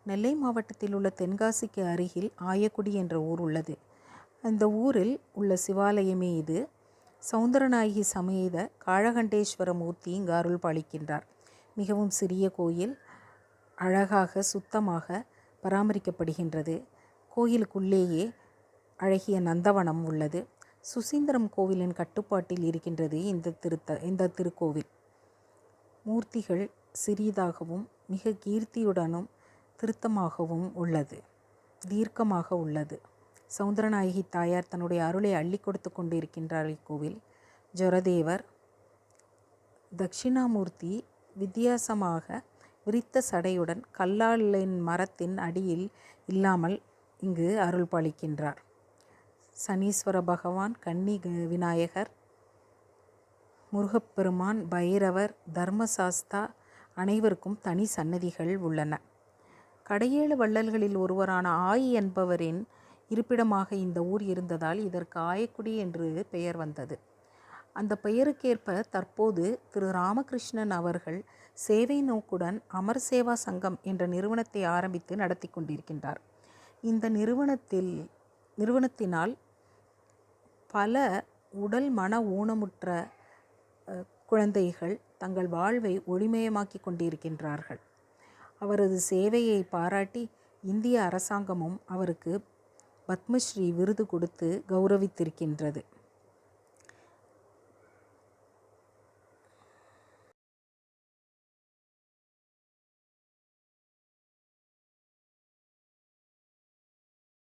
நெல்லை மாவட்டத்தில் உள்ள தென்காசிக்கு அருகில் ஆயக்குடி என்ற ஊர் உள்ளது. அந்த ஊரில் உள்ள சிவாலயமே இது. சௌந்தரநாயகி சமேத காழகண்டேஸ்வர மூர்த்தி இங்கு அருள் பாலிக்கின்றார். மிகவும் சிறிய கோயில், அழகாக சுத்தமாக பராமரிக்கப்படுகின்றது. கோயிலுக்குள்ளேயே அழகிய நந்தவனம் உள்ளது. சுசீந்திரம் கோவிலின் கட்டுப்பாட்டில் இருக்கின்றது இந்த திருக்கோவில். மூர்த்திகள் சிறியதாகவும் மிக கீர்த்தியுடனும் திருத்தமாகவும் உள்ளது, தீர்க்கமாக உள்ளது. சௌந்தரநாயகி தாயார் தன்னுடைய அருளை அள்ளி கொடுத்து கொண்டிருக்கின்றார். இக்கோவில் ஜொரதேவர், தட்சிணாமூர்த்தி வித்தியாசமாக விரித்த சடையுடன் கல்லாலின் மரத்தின் அடியில் இல்லாமல் இங்கு அருள் பாலிக்கின்றார். சனீஸ்வர பகவான், கன்னி விநாயகர், முருகப்பெருமான், பைரவர், தர்மசாஸ்தா அனைவருக்கும் தனி சன்னதிகள் உள்ளன. கடையேழு வள்ளல்களில் ஒருவரான ஆயி என்பவரின் இருப்பிடமாக இந்த ஊர் இருந்ததால் இதற்கு ஆயக்குடி என்று பெயர் வந்தது. அந்த பெயருக்கேற்ப தற்போது திரு ராமகிருஷ்ணன் அவர்கள் சேவை நோக்குடன் அமர் சேவா சங்கம் என்ற நிறுவனத்தை ஆரம்பித்து நடத்தி கொண்டிருக்கின்றார். இந்த நிறுவனத்தினால் பல உடல் மன ஊனமுற்ற குழந்தைகள் தங்கள் வாழ்வை ஒளிமயமாக்கி கொண்டிருக்கின்றார்கள். அவரது சேவையை பாராட்டி இந்திய அரசாங்கமும் அவருக்கு பத்மஸ்ரீ விருது கொடுத்து கௌரவித்திருக்கின்றது.